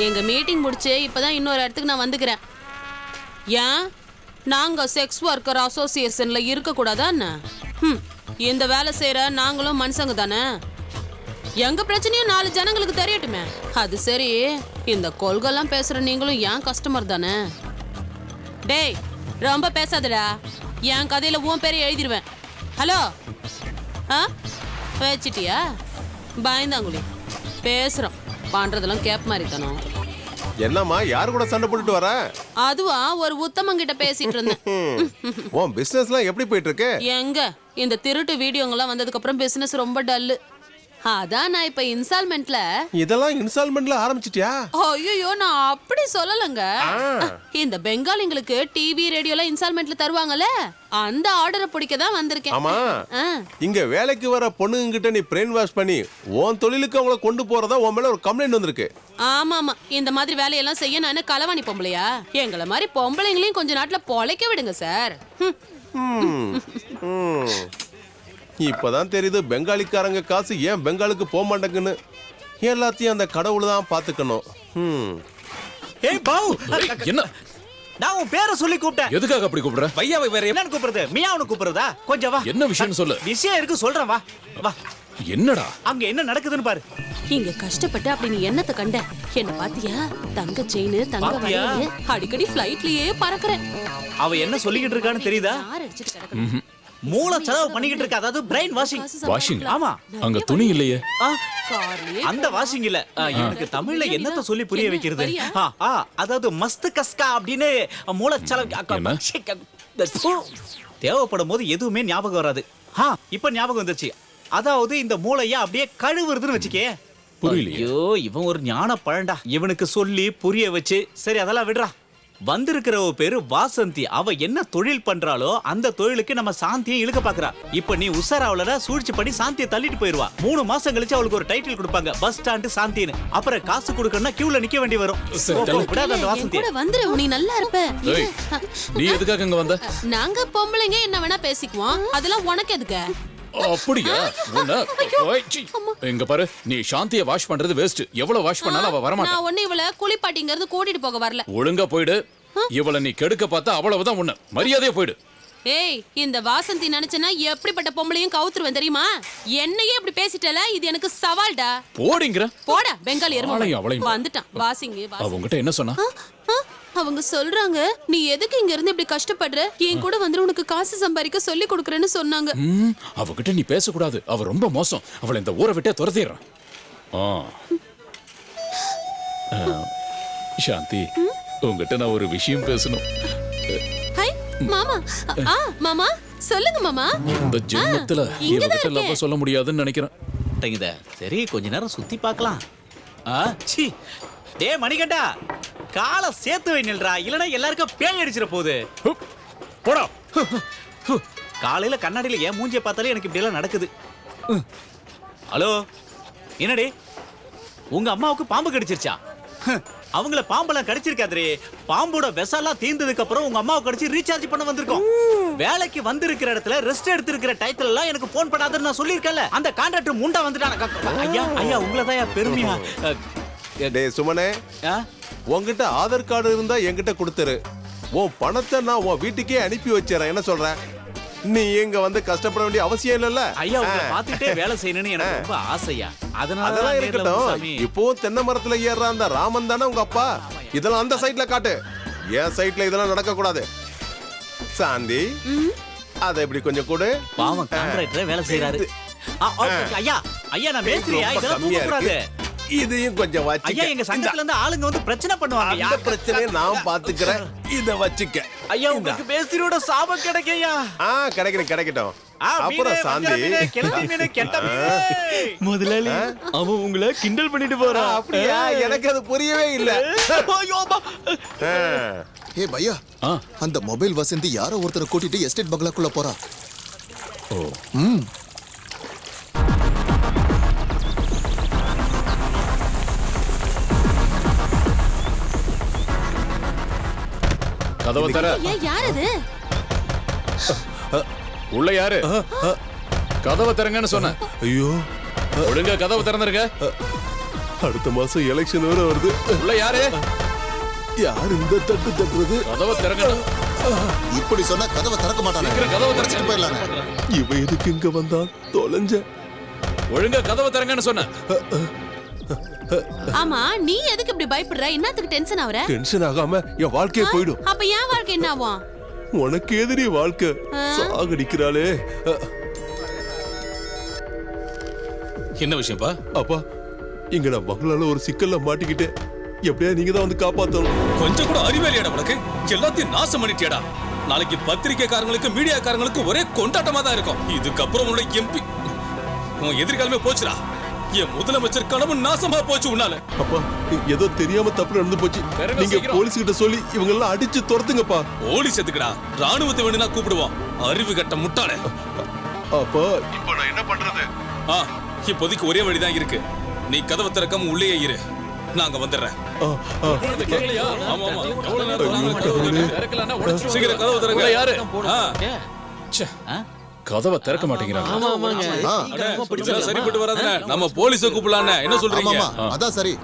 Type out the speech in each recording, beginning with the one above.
எங்க மீட்டிங் முடிச்சு இப்பதான் இன்னொரு இடத்துக்கு நான் வந்துக்கிறேன். ஏன் நாங்க செக்ஸ் ஒர்க்கர் அசோசியேஷன்ல இருக்க கூடாதா என்ன? இந்த வேலை செய்யற நாங்களும் மனுஷங்க தானே. எங்க பிரச்சனையும் 4 ஜனங்களுக்கு தெரியட்டுமே. அது சரி, இந்த கொள்கைலாம் பேசுற நீங்களும் ஏன் கஸ்டமர் தானே. டேய் ரொம்ப பேசாதடா, என் கதையில உன் பேரை எழுதிடுவேன். ஹலோ வச்சிட்டியா? பயந்தாங்குழி பேசுறோம், பண்றதெல்லாம் கேப் மாதிரி தானோ. என்னம்மா யாரு கூட சண்டை போட்டுட்டு வர? அதுவா ஒரு உத்தமங்கிட்ட பேசிட்டு இருந்தேன். உன் பிசினஸ்லாம் எப்படி போயிட்டு இருக்கு? எங்க இந்த திருட்டு வீடியோங்கெல்லாம் வந்ததுக்கு அப்புறம் பிசினஸ் ரொம்ப டல்லு. அதான் நான் இப்ப இன்ஸ்டால்மெண்ட்ல. இதெல்லாம் இன்ஸ்டால்மெண்ட்ல ஆரம்பிச்சிட்டியா? ஐயோ நான் அப்படி சொல்லலங்க. இந்த பெங்காலிங்களுக்கு டிவி ரேடியோல இன்ஸ்டால்மெண்ட்ல தருவாங்கல்ல, அந்த ஆர்டரை பிடிக்க தான் வந்திருக்கேன். ஆமா, இங்க வேலைக்கு வர பொண்ணுங்க கிட்ட நீ பிரெயின் வாஷ் பண்ணி உன் தொழிலுக்கு அவங்கள கொண்டு போறதா உன் மேல ஒரு கம்ப்ளைண்ட் வந்திருக்கு. ஆமா, இந்த மாதிரி வேலையெல்லாம் செய்ய நான் என்ன களவாணி பொம்பளையா? எங்களை மாதிரி பொம்பளைங்களையும் கொஞ்ச நாட்டுல பொழைக்க விடுங்க சார். இப்பதான் தெரியுது பெங்காலிக்காரங்க காசு ஏன் பெங்காலுக்கு போக மாட்டேங்குன்னு. எல்லாத்தையும் அந்த கடவுள் தான் பாத்துக்கணும். ஏய் பாவு, என்ன? நான் உன் பேரை சொல்லி கூப்பிட்டேன். எதுக்காக அப்படி கூப்பிடுற? பையாவை வேற என்னன்னு கூப்பிடுறது? மியாவுன்னு கூப்பிடுறதா? கொஞ்சம் வா. என்ன விஷயம் சொல்லு. விஷயம் இருக்கு சொல்றேன், வா வா. என்னடா அங்க என்ன நடக்குதுன்னு பாரு. இங்க கஷ்டப்பட்டு அப்படி நீ என்னத்தை கண்ட? என்ன பாத்தியா? தங்க செயின், தங்க வளையல், அடிக்கடி ஃளைட்லயே பறக்குறேன். அவ என்ன சொல்லிக்கிட்டு இருக்கான்னு தெரியுதா? மூளை செலவு பண்ணிக்கிட்டு இருக்கா, அதாவது பிரெயின் வாஷிங். வாஷிங்? ஆமா. அங்க துணி இல்லையே. அந்த வாஷிங் இல்ல. எனக்கு தமிழ்ல என்னத்த சொல்லி புரிய வைக்கிறது? அதாவது மஸ்து கஸ்கா அப்படின்னு மூளை செலவு. தேவைப்படும் போது எதுவுமே ஞாபகம் வராது. இப்ப ஞாபகம் வந்துருச்சு. அதாவது இந்த மூளைய அப்படியே கழுவுறதுன்னு வச்சுக்கே. புரியலையோ. இவன் ஒரு ஞான பழண்டா. இவனுக்கு சொல்லி புரிய வச்சு சரி அதெல்லாம் விடுறா. வந்திருக்கிறவ பேரு வாசந்தி. அவ என்ன தொழில் பண்றாளோ அந்த தொழிலுக்கு நம்ம சாந்தியை இழுக்க பாக்குறா. இப்ப நீ உஷாராவலடா, சூழ்ச்சி பண்ணி சாந்தியை தள்ளிட்டு போயிருவா. 3 மாசம் கழிச்சு அவளுக்கு ஒரு டைட்டில் கொடுப்பாங்க, பஸ் ஸ்டாண்ட் சாந்தின்னு. அப்புறம் காசு கொடுக்கணும்னா கியூல நிக்க வேண்டி வரும். விடாத அந்த வாசந்தியை. வந்துரு, நீ நல்லா இருப்ப. நீ எதுக்காக இங்க வந்த? நாங்க பொம்பளைங்க என்ன வேணா பேசிக்குவோம், அதெல்லாம் உனக்கு எதுக்கு? அப்படியா? எங்க பாரு, நீ சாந்தியை வாஷ் பண்றது வேஸ்ட். எவ்வளவு வாஷ் பண்ணாலும் அவ வர மாட்டா. நான் ஒண்ணு இவள குளிப்பாட்டிங்கிறது கூட்டிட்டு போக வரல. ஒழுங்கா போயிடு. இவள நீ கெடுக்க பார்த்தா அவ்வளவுதான் உன்ன. மரியாதையா போயிடு. ஏய், இந்த வாசந்தி நினைச்சனா எப்படிப்பட்ட பொம்பளையும் கவுத்துருவேன் தெரியுமா? என்னையே இப்படி பேசிட்டல, இது எனக்கு சவால்டா. போடிங்கற. போடா பெங்காலி எருமை. வந்துட்டான் வாசிங்க. அவங்கிட்ட என்ன சொன்னா? அவங்க சொல்றாங்க, நீ எதுக்கு இங்க இருந்து இப்படி கஷ்டப்படுற, என் கூட வந்து உனக்கு காசு சம்பாதிக்க சொல்லி கொடுக்கறேன்னு சொன்னாங்க. அவகிட்ட நீ பேசக்கூடாது, அவ ரொம்ப மோசம். அவளை இந்த ஊரை விட்டே துரத்திடுறான். சாந்தி, உங்ககிட்ட நான் ஒரு விஷயம் பேசணும். ஹாய் மாமா. மாமா சொல்லுங்க மாமா. இந்த ஜென்மத்துல இவகிட்ட லவ் சொல்ல முடியாதுன்னு நினைக்கிறேன். சரி கொஞ்ச நேரம் சுத்தி பார்க்கலாம். டே மணிகண்டா, காலை சேர்த்து வை நில்றா, இல்லனா எல்லாருக்கும் பேய் அடிச்சிர போகுது. போடா. காலையில கண்ணாடியில ஏன் மூஞ்சிய பார்த்தாலே எனக்கு இப்படி எல்லாம் நடக்குது. ஹலோ, என்னடி உங்க அம்மாவுக்கு பாம்பு கடிச்சிருச்சா? அவங்கள பாம்பெல்லாம் கடிச்சிருக்காதே. பாம்போட விஷெல்லாம் தீர்ந்ததுக்கு அப்புறம் உங்க அம்மாவை கடிச்சு ரீசார்ஜ் பண்ண வந்திருக்கோம். வேலைக்கு வந்திருக்கிற இடத்துல ரெஸ்ட் எடுத்திருக்கிற டைட்டில் எல்லாம் எனக்கு போன் பண்ணாதன்னு நான் சொல்லியிருக்கேன்ல. அந்த கான்ட்ராக்டர் முண்டா வந்துட்டான். ஐயா ஐயா, உங்களதான் பெருமையா. டேய் சுமனே, உன்கிட்ட ஆதார் கார்டு இருந்தா என்கிட்ட கொடுத்துரு. உன் பணத்தை நான் உன் வீட்டுக்கே அனுப்பி வச்சிடறேன். என்ன சொல்ற? நீ இங்க வந்து கஷ்டப்பட வேண்டிய அவசியம் இல்லல்ல. ஐயா, உங்களை பார்த்துட்டே வேலை செய்யணும்னு எனக்கு ரொம்ப ஆசையா. அதெல்லாம் இருக்கட்டும். இப்போ தென்னை மரத்துல ஏறுற அந்த ராமன் தானே உங்க அப்பா? இதெல்லாம் அந்த சைட்ல காட்டு. என் சைட்ல இதெல்லாம் நடக்க கூடாது. சாந்தி, அதை எப்படி கொஞ்சம் கொடு. பாவம் கான்ட்ராக்டரே வேலை செய்யறாரு. ஐயா ஐயா, நான் பேசுறியா? இதெல்லாம் தூக்க கூடாது. இதையும் கொஞ்சம் வச்சுக்க. ஐயா, எங்க சங்கத்துல இருந்து ஆளுங்க வந்து பிரச்சனை பண்ணுவாங்க. அந்த பிரச்சனையை நான் பாத்துக்கிறேன். இத வச்சுக்க. ஐயா, உங்களுக்கு பேசுறியோட சாபம் கிடைக்கையா? கிடைக்கட்டும். அப்புறம் சாந்தி, முதலாளி அவன் உங்களை கிண்டல் பண்ணிட்டு போறான். அப்படியா? எனக்கு அது புரியவே இல்ல. ஏ பையா, அந்த மொபைல் வசந்தி யாரோ ஒருத்தரை கூட்டிட்டு எஸ்டேட் பங்களாக்குள்ள போறா. கதவை தர. யார் அது? உள்ள யாரு? கதவை திறங்கன்னு சொன்ன. ஐயோ, ஒழுங்கா கதவை திறந்துருங்க. அடுத்த மாசம் எலெக்ஷன் வேற வருது. உள்ள யாரு? யார் இந்த தட்டு தட்டுறது? கதவை திறக்கணும். இப்படி சொன்னா கதவை திறக்க மாட்டானே. சீக்கிரம் கதவை திறச்சிட்டு போயிடலானே. இவன் எதுக்கு இங்க வந்தான்? தொலைஞ்ச. ஒழுங்கா கதவை திறங்கன்னு சொன்ன. ஆமா நீ எதுக்கு இப்படி பயப்படுற? என்னத்துக்கு டென்ஷன் ஆவற? டென்ஷன் ஆகாம என் வாழ்க்கையே போயிடும். அப்ப என் வாழ்க்கை என்ன ஆகும்? உனக்கு எதிரி வாழ்க்கை சாகடிக்கிறாளே. என்ன விஷயம்ப்பா? அப்பா இங்க நான் பங்களால ஒரு சிக்கல்ல மாட்டிக்கிட்டேன். எப்படியா நீங்க தான் வந்து காப்பாத்தணும். கொஞ்சம் கூட அறிவேலையாடா உனக்கு? எல்லாத்தையும் நாசம் பண்ணிட்டியாடா. நாளைக்கு பத்திரிக்கைக்காரங்களுக்கு மீடியாக்காரங்களுக்கு ஒரே கொண்டாட்டமா தான் இருக்கும். இதுக்கப்புறம் உன்னோட எம்பி உன் எதிர்காலமே போச்சுடா. என் முதலமைச்சர் கனவு நாசமா போச்சு உன்னால. அப்பா ஏதோ தெரியாம தப்பு நடந்து போச்சு. நீங்க போலீஸ் கிட்ட சொல்லி இவங்க எல்லாம் அடிச்சு துரத்துங்கப்பா. போலீஸ் எதுக்குடா? ராணுவத்தை வேணும்னா கூப்பிடுவோம். அறிவு கட்ட முட்டாளே. அப்பா இப்ப நான் என்ன பண்றது? இப்போதைக்கு ஒரே வழிதான் இருக்கு. நீ கதவை திறக்காம உள்ளே இரு. நாங்க வந்துடுறேன். ஆமா ஆமா. எவ்வளவு நேரம்? சீக்கிரம் கதவை திறங்க. யாரு? ச்சே, ஆ? கதவை திறக்க மாட்டேங்கிறாங்க. இதெல்லாம் சரிப்பட்டு வராதுண்ணே. நம்ம போலீஸை கூப்பிடலாண்ணே. என்ன சொல்றீங்க? ஆமாமா, அதான் சரி.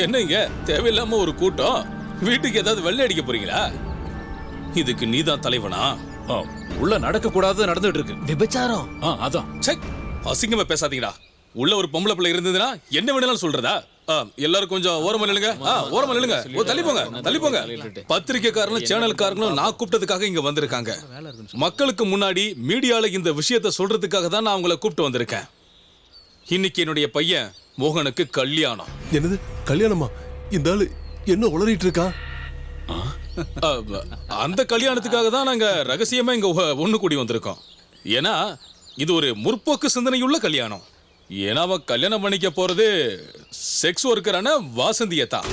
என்னங்க தேவையில்லாம ஒரு கூட்டம்? வீட்டுக்கு ஏதாவது வெள்ளை அடிக்க போறீங்களா? இதுக்கு நீதான் தலைவனா? உள்ள நடக்க கூடாது நடந்துட்டு இருக்கு. விபச்சாரம். அதான். சே, அசிங்கமா பேசாதீங்கடா. உள்ள ஒரு பொம்பளை பிள்ளை இருந்ததுன்னா என்ன வேணாலும் சொல்றதா? எல்லாரும் கொஞ்சம் ஓரமா நில்லுங்க. ஓரமா நில்லுங்க. தள்ளி போங்க, தள்ளி போங்க. பத்திரிக்கைக்காரங்களும் சேனல்காரங்களும் நான் கூப்பிட்டதுக்காக இங்க வந்திருக்காங்க. மக்களுக்கு முன்னாடி மீடியால இந்த விஷயத்த சொல்றதுக்காக தான் நான் உங்களை கூப்பிட்டு வந்திருக்கேன். இன்னைக்கு என்னுடைய பையன் மோகனுக்கு கல்யாணம். என்னது கல்யாணமா? இந்த ஆளு என்ன உளறிட்டு இருக்கா? அந்த கல்யாணத்துக்காக தான் நாங்க ரகசியமா இங்க ஒண்ணு கூடி வந்திருக்கோம். ஏன்னா இது ஒரு முற்போக்கு சிந்தனையுள்ள கல்யாணம். ஏன்னா அவன் கல்யாணம் பண்ணிக்க போறது செக்ஸ் ஒர்க்கரான வாசந்தியை தான்.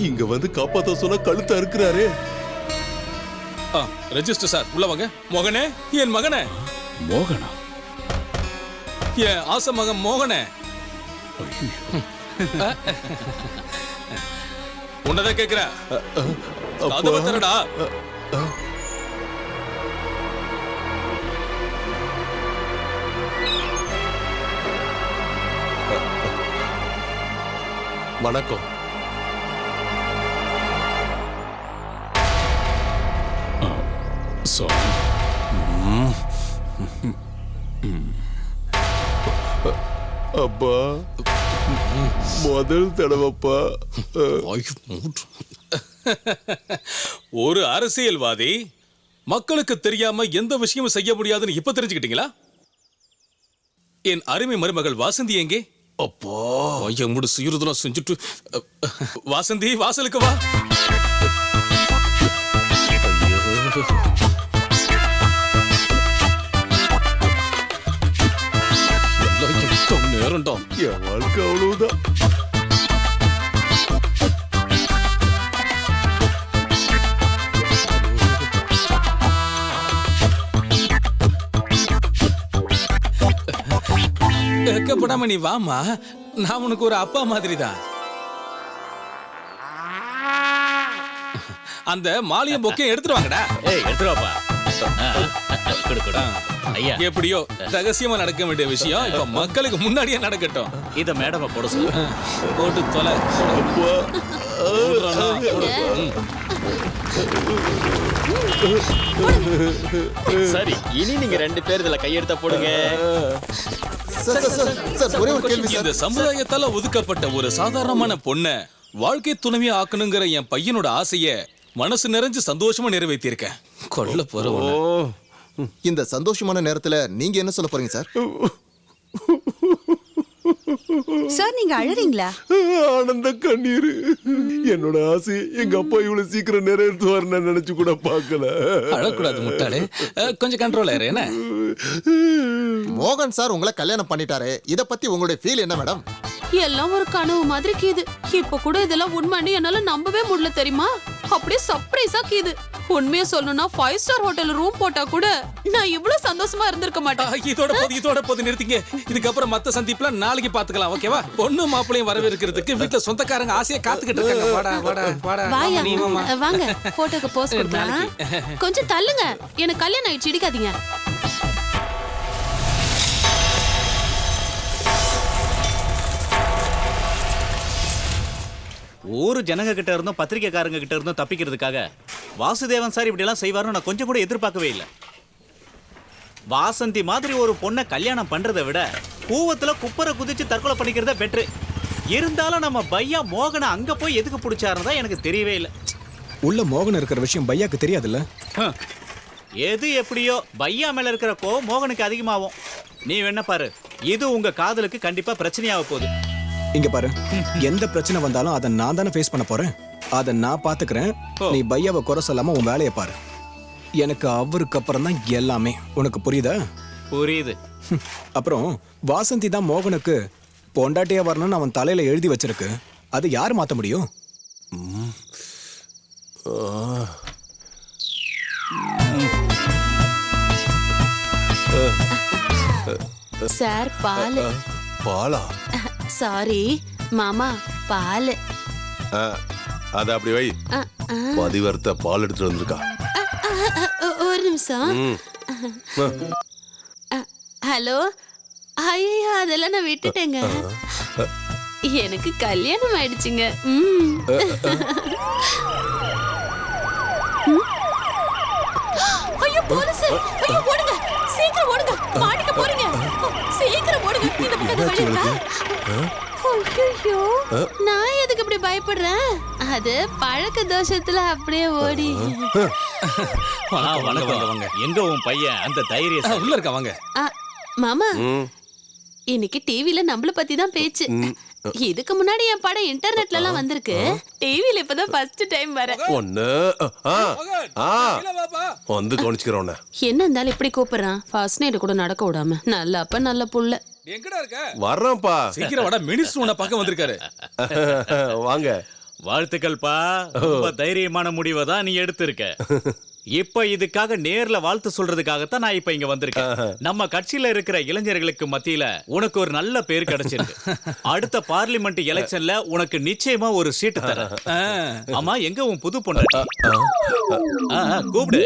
இங்க வந்து காப்பாத்த சொன்னா கழுத்தா இருக்கிறாரே. ரெஜிஸ்டர் சார் உள்ள வாங்க. மோகனே, என் மகனே. மோகனா? என் ஆசை மகன் மோகனே. உன்னதான் கேக்குற. கதவை திறடா. வணக்கம். அப்பா முதல் தடவைப்பா. ஒரு அரசியல்வாதி மக்களுக்கு தெரியாம எந்த விஷயமும் செய்ய முடியாதுன்னு இப்ப தெரிஞ்சுக்கிட்டீங்களா? என் அருமை மருமகள் வாசந்தி எங்கே? அப்பா என் முடி சுயறுதலாம் செஞ்சுட்டு. வாசந்தி வாசலுக்கு வா. நேரம்டா. என் வாழ்க்கை அவ்வளவுதான். வெக்கப்படாம நீ வாமா. நான் உனக்கு ஒரு அப்பா மாதிரி தான். அந்த மாலியம் பொக்கையும் எடுத்துட்டு வாங்கடா. ஏய், எடுத்துட்டு வாப்பா. கொடு, கொடு. ஐயா, எப்படியோ ரகசியமா நடக்க வேண்டிய விஷயம் இப்ப மக்களுக்கு முன்னாடியே நடக்கட்டும். இத மேடமா போட சொல்லு. போட்டு தொலை. சரி, இனி நீங்க 2 பேர் இதுல கையெடுத்த போடுங்க. சார் ஒரே ஒரு கேள்வி சார். இந்த சமுதாயத்தால ஒதுக்கப்பட்ட ஒரு சாதாரணமான பொண்ண வாழ்க்கை துணைவியா ஆக்கணுங்கிற என் பையனோட ஆசைய மனசு நிறைஞ்சு சந்தோஷமா நிறைவேற்றியிருக்கேன். கொல்ல போறவன. இந்த சந்தோஷமான நேரத்துல நீங்க என்ன சொல்ல போறீங்க சார்? சார் நீங்க அழறீங்களா? ஆனந்த கண்ணீர். என்னோட ஆசை எங்க அப்பா இவ்வளவு சீக்கிரம் நிறைவேற்றுவார் நான் நினைச்சு கூட பார்க்கல. அழக்கூடாது முட்டாளே. கொஞ்சம் கண்ட்ரோல் ஆயிரு. என்ன மோகன் சார் உங்களை கல்யாணம் பண்ணிட்டாரு. இத பத்தி உங்களுடைய ஃபீல் என்ன மேடம்? எல்லாம் ஒரு கனவு மாதிரி கீது. இப்ப கூட இதெல்லாம் உண்மைன்னு என்னால நம்பவே முடியல தெரியுமா? அப்படியே சர்ப்ரைஸா கீது. உண்மையா சொல்லணும்னா 5 ஸ்டார் ஹோட்டல்ல ரூம் போட்டா கூட நான் இவ்வளவு சந்தோஷமா இருந்திருக்க மாட்டேன். இதோட போது நிறுத்திங்க. இதுக்கப்புறம் மத்த சந்திப்புல நாளைக்கு பாத்துக்கலாம், ஓகேவா? பொண்ணு மாப்பிளையும் வரவேற்கிறதுக்கு வீட்டுல சொந்தக்காரங்க ஆசையா காத்துக்கிட்டு இருக்காங்க. வாடா வாடா வாடா. வாயா நீ வாம்மா. வாங்க போட்டோக்கு போஸ்ட் கொடுக்கலாம். கொஞ்சம் தள்ளுங்க, எனக்கு கல்யாணம் ஆயிடுச்சு, இடிக்காதீங்க. ஊரு ஜனங்க கிட்ட இருந்தும் பத்திரிக்கைக்காரங்க கிட்ட இருந்தும் தப்பிக்கிறதுக்காக வாசுதேவன் சார் இப்படி எல்லாம் செய்வாருன்னு நான் கொஞ்சம் கூட எதிர்பார்க்கவே இல்லை. வாசந்தி மாதிரி ஒரு பொண்ணை கல்யாணம் பண்றதை விட கூவத்துல குப்பரை குதிச்சு தற்கொலை பண்ணிக்கிறத பெட்ரு. இருந்தாலும் நம்ம பையா மோகனை அங்க போய் எதுக்கு பிடிச்சாருன்னு எனக்கு தெரியவே இல்லை. உள்ள மோகன் இருக்கிற விஷயம் பையாக்கு தெரியாதுல்ல? எது எப்படியோ பையா மேல இருக்கிற கோவம் மோகனுக்கு அதிகமாகும். நீ வேணா பாரு, இது உங்க காதலுக்கு கண்டிப்பா பிரச்சனையாக போகுது. இங்க பாரு, எந்த பிரச்சனை வந்தாலும் அதை நான் தானே ஃபேஸ் பண்ண போறேன். அதை நான் பாத்துக்கிறேன். நீ பையாவை குறை சொல்லாம உன் வேலையை பாரு. எனக்கு அவருக்கு அப்புறம் தான் எல்லாமே. உனக்கு புரியுதா? புரியுது. அப்புறம் வாசந்தி தான் மோகனுக்கு பொண்டாட்டியா வரணும்னு அவன் தலையில எழுதி வச்சிருக்கு. அது யார் மாத்த முடியும்? சார் பால். பாலா? சாரி மாமா, பால். அத அப்படி வை. பதிவர்த்த பால் எடுத்துட்டு வந்திருக்கா. ஒரு நிமிஷம். ஹலோ. ஐயோ, அதெல்லாம் நான் விட்டுட்டேங்க. எனக்கு கல்யாணம் ஆயிடுச்சுங்க. ஐயோ போலீஸ்! ஐயோ ஓடுங்க, சீக்கிரம் ஓடுங்க, மாட்டிக்க போறீங்க. சீக்கிரம் ஓடுங்க. இந்த பக்கம் வழியா. ஐயோ, நான் எதுக்கு இப்படி பயப்படுறேன்? அது பழக்க தோஷத்துல அப்படியே ஓடி. வணக்கம். எங்க உன் பையன் அந்த தைரியம்? உள்ள இருக்கா, வாங்க. மாமா, இன்னைக்கு டிவில நம்மள பத்தி தான் பேச்சு. இதுக்கு முன்னாடி என் படம் இன்டர்நெட்ல எல்லாம் வந்திருக்கு. டிவில இப்பதான் ஃபர்ஸ்ட் டைம் வரேன். ஒண்ணு வந்து கவனிச்சுக்கிறோம். என்ன இருந்தாலும் இப்படி கூப்பிடுறான். ஃபர்ஸ்ட் நைட் கூட நடக்க விடாம. நல்ல அப்ப நல்ல புள்ள. எங்கடா இருக்க? வர்றோம்ப்பா. சீக்கிரம் வாடா, மினிஸ்டர் உன்னை பார்க்க வந்திருக்காரு. வாங்க. வாழ்த்துக்கள்ப்பா. ரொம்ப தைரியமான முடிவை தான் நீ எடுத்திருக்க. இப்ப இதுக்காக நேர்ல வாழ்த்து சொல்றதுக்காகத்தான் நான் இப்ப இங்க வந்திருக்கேன். நம்ம கட்சியில இருக்கிற இளைஞர்களுக்கு மத்தியில உனக்கு ஒரு நல்ல பேர் கிடைச்சிருக்கு. அடுத்த பார்லிமெண்ட் எலெக்ஷன்ல உனக்கு நிச்சயமா ஒரு சீட்டு தரேன். ஆமா, எங்க உன் புது பொண்ணு? கூப்பிடு.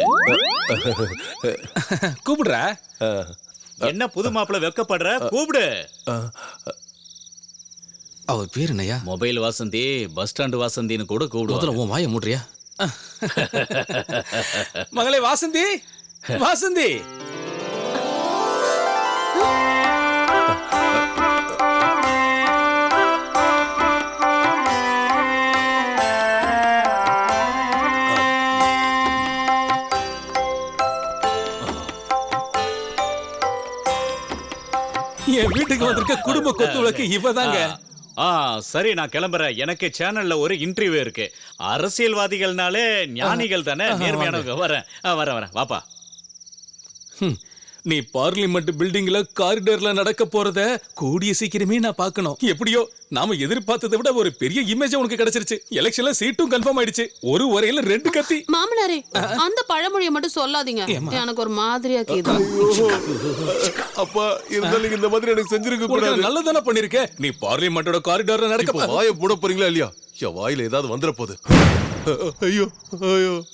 கூப்பிடுற? என்ன புது மாப்பிள்ள வெக்கப்படுற? கூப்பிடு. அவர் பேர் என்னையா? மொபைல் வாசந்தி, பஸ் ஸ்டாண்ட் வாசந்தின்னு கூட கூப்பிடுவாங்க. முதல்ல உன் வாயை மூடுறியா? மகளே வாசந்தி, வாசந்தி. என் வீட்டுக்கு வந்திருக்க குடும்ப கொத்து விளக்கு இவதாங்க. சரி, நான் கிளம்புறேன். எனக்கு சேனல்ல ஒரு இன்டர்வியூ இருக்கு. அரசியல்வாதிகள்னாலே ஞானிகள் தானே, நேர்மையானவங்க. வரேன் வரேன். வாப்பா. நீ பார்லிமெண்ட் பில்டிங்ல காரிடர்ல நடக்க போறத கூடிய சீக்கிரமே நான் பார்க்கணும். எப்படியோ நாம எதிர்பார்த்ததை விட ஒரு பெரிய இமேஜ் உனக்கு கிடைச்சிருச்சு. எலெக்ஷன்ல சீட்டும் கன்ஃபார்ம் ஆயிடுச்சு. ஒரு ஒரேல 2 கத்தி. மாமனாரே, அந்த பழமொழியை மட்டும் சொல்லாதீங்க. எனக்கு ஒரு மாதிரியா கேக்குது. அப்பா, இருந்தாலும் இந்த மாதிரி எனக்கு செஞ்சிருக்க கூடாது. நல்லதானே பண்ணிருக்க. நீ பார்லிமெண்டோட காரிடார்ல நடக்க வாயை போட போறீங்களா இல்லையா? வாயில ஏதாவது வந்துட போகுது. ஐயோ ஐயோ.